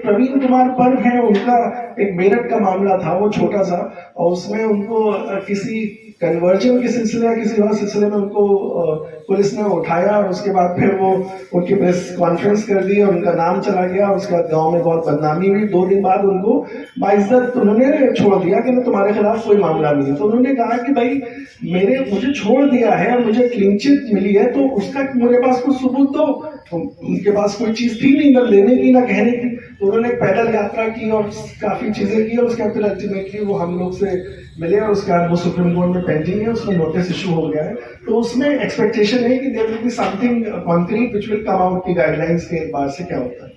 प्रवीण कुमार पर्व है, उनका एक मेरठ का मामला था, वो छोटा सा, और उसमें उनको किसी कन्वर्जन के सिलसिले, किसी और सिलसिले में उनको पुलिस ने उठाया, और उसके बाद फिर वो उनकी प्रेस कॉन्फ्रेंस कर दी और उनका नाम चला गया। उसके बाद गांव में बहुत बदनामी हुई। 2 दिन बाद उनको बाइज्जत उन्होंने छोड़ दिया कि तुम्हारे खिलाफ कोई मामला नहीं है। तो उन्होंने कहा कि भाई मुझे छोड़ दिया है और मुझे क्लीन चिट मिली है, तो उसका मेरे पास कुछ सबूत दो। तो उनके पास कोई चीज थी नहीं, ना लेने की ना कहने की। तो उन्होंने पैदल यात्रा की और काफी चीजें की, और उसके बाद फिर अल्टीमेटली वो हम लोग से मिले, और उसके बाद वो सुप्रीम कोर्ट में पेंडिंग है, उसमें नोटिस इशू हो गया है। तो उसमें एक्सपेक्टेशन है कि there will be something concrete which will come out की गाइडलाइंस के बाद से क्या होता है।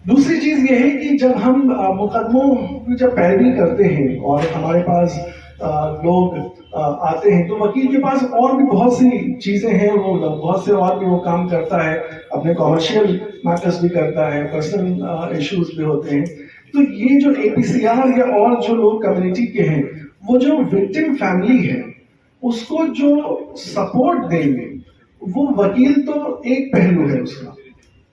दूसरी चीज ये है कि जब हम मुकदमों की जब पैरवी करते हैं और हमारे पास लोग आते हैं, तो वकील के पास और भी बहुत सी चीजें हैं, वो बहुत से और भी वो काम करता है, अपने कॉमर्शियल मैटर्स भी करता है, पर्सनल इश्यूज भी होते हैं। तो ये जो APCR या और जो लोग कम्युनिटी के हैं, वो जो विक्टिम फैमिली है उसको जो सपोर्ट देंगे, वो वकील तो एक पहलू है उसका,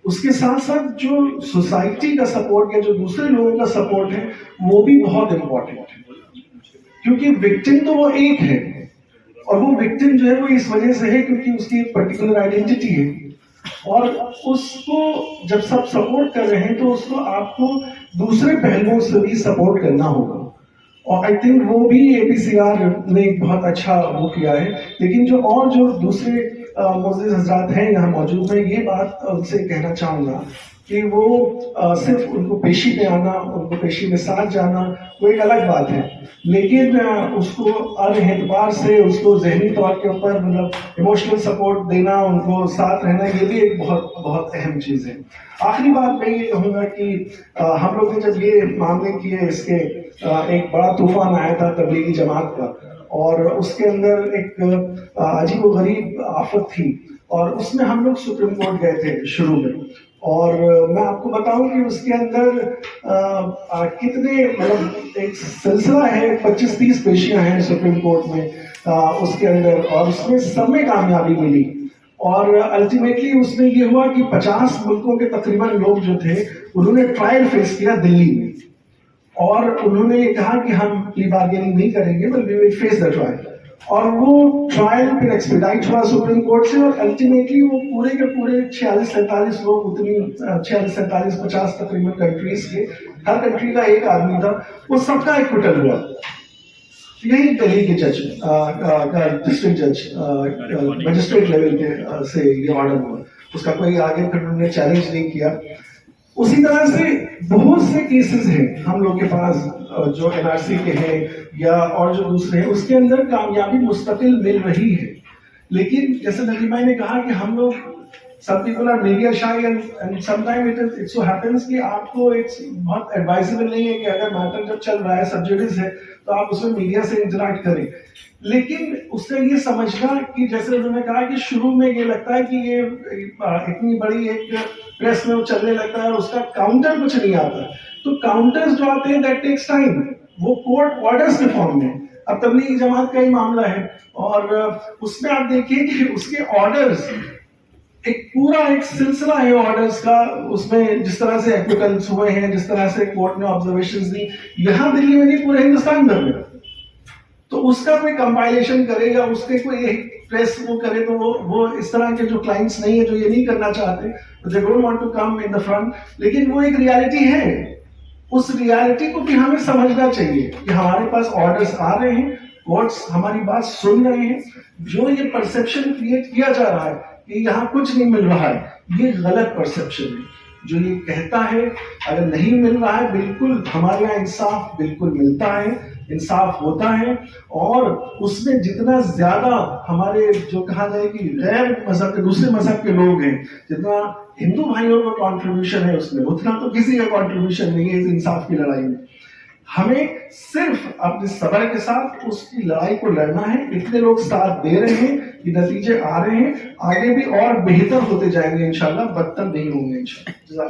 उसके साथ साथ जो सोसाइटी का सपोर्ट या जो दूसरे लोगों का सपोर्ट है वो भी बहुत इंपॉर्टेंट है। क्योंकि विक्टिम तो वो एक है, और वो विक्टिम जो है वो इस वजह से है क्योंकि उसकी एक पर्टिकुलर आइडेंटिटी है, और उसको जब सब सपोर्ट कर रहे हैं तो उसको आपको दूसरे पहलुओं से भी सपोर्ट करना होगा। और आई थिंक वो भी APCR ने बहुत अच्छा वो किया है। लेकिन जो दूसरे मुअज़्ज़िज़ हज़रात हैं यहाँ मौजूद, मैं ये बात उनसे कहना चाहूँगा कि वो सिर्फ उनको पेशी पे आना, उनको पेशी में साथ जाना वो एक अलग बात है, लेकिन उसको हर एतबार से उसको ज़हनी तौर के ऊपर मतलब इमोशनल सपोर्ट देना, उनको साथ रहना, ये भी एक बहुत बहुत अहम चीज़ है। आखिरी बात मैं ये कहूँगा कि हम लोग ने जब ये मामले किए, इसके एक बड़ा तूफान आया था तबलीगी जमात का, और उसके अंदर एक अजीब व गरीब आफत थी, और उसमें हम लोग सुप्रीम कोर्ट गए थे शुरू में। और मैं आपको बताऊं कि उसके अंदर कितने मतलब एक सिलसिला है, 25-30 पेशियां हैं सुप्रीम कोर्ट में उसके अंदर, और उसमें सब में कामयाबी मिली। और अल्टीमेटली उसमें ये हुआ कि 50 मुल्कों के तकरीबन लोग जो थे उन्होंने ट्रायल फेस किया दिल्ली में, और उन्होंने ये कहा कि हम प्ली बार्गेनिंग नहीं करेंगे, but we will face the trial. और वो ट्रायल फिर एक्सपीडाइट हुआ सुप्रीम कोर्ट से, और अल्टीमेटली वो पूरे के पूरे 46-47 लोग, उतनी 46-47-50 तकरीबन कंट्रीज के, हर कंट्री का एक आदमी था, वो सबका एक्विटल हुआ। यही दिल्ली के जज, डिस्ट्रिक्ट जज, मजिस्ट्रेट लेवल के से ये ऑर्डर हुआ, उसका कोई आगे फिर उन्होंने चैलेंज नहीं किया। उसी तरह से बहुत से केसेस हैं हम लोग के पास जो NRC के हैं या और जो दूसरे हैं, उसके अंदर कामयाबी मुस्तकिल मिल रही है। लेकिन जैसे नदीम भाई ने कहा कि हम लोग some people are media shy and sometimes it so happens कि आपको बहुत एडवाइजेबल नहीं है कि अगर मैटर जब चल रहा है, सब्जेक्टिव है, तो आप उसमें मीडिया से इंटरेक्ट करें। लेकिन उससे ये समझना कि जैसे उन्होंने कहा कि शुरू में ये लगता है कि ये इतनी बड़ी एक प्रेस में चलने लगता है, उसका काउंटर कुछ नहीं आता, तो काउंटर्स जो आते हैं दैट टेक्स टाइम, वो कोर्ट ऑर्डर्स के फॉर्म में। अब तबलीगी जमात का ही मामला है, और उसमें आप देखिए कि उसके ऑर्डर्स एक पूरा एक सिलसिला है ऑर्डर्स का, उसमें जिस तरह से एक्विटल्स हुए हैं, जिस तरह से कोर्ट ने ऑब्जर्वेशंस दी, यहाँ दिल्ली में नहीं पूरे हिंदुस्तान भर में, तो उसका कोई कंपाइलेशन करे या उसके कोई एक प्रेस वो करे, तो वो इस तरह के जो क्लाइंट्स नहीं है, जो ये नहीं करना चाहते, they don't want to come in the front, लेकिन वो एक रियलिटी है। उस रियलिटी को भी हमें समझना चाहिए कि हमारे पास ऑर्डर्स आ रहे हैं, कोर्ट्स हमारी बात सुन रहे हैं। जो ये परसेप्शन क्रिएट किया जा रहा है कि यहाँ कुछ नहीं मिल रहा है, ये गलत परसेप्शन है। जो ये कहता है अगर नहीं मिल रहा है, बिल्कुल हमारे यहाँ इंसाफ बिल्कुल मिलता है, इंसाफ होता है, और उसमें जितना ज्यादा हमारे जो कहा जाए कि गैर मजहब के, दूसरे मजहब के लोग हैं, जितना हिंदू भाइयों का कंट्रीब्यूशन है उसमें, उतना तो किसी का कंट्रीब्यूशन नहीं है इस इंसाफ की लड़ाई में। हमें सिर्फ अपने सब्र के साथ उसकी लड़ाई को लड़ना है। इतने लोग साथ दे रहे हैं, ये नतीजे आ रहे हैं, आगे भी और बेहतर होते जाएंगे इंशाल्लाह, बदतर नहीं होंगे इंशाल्लाह।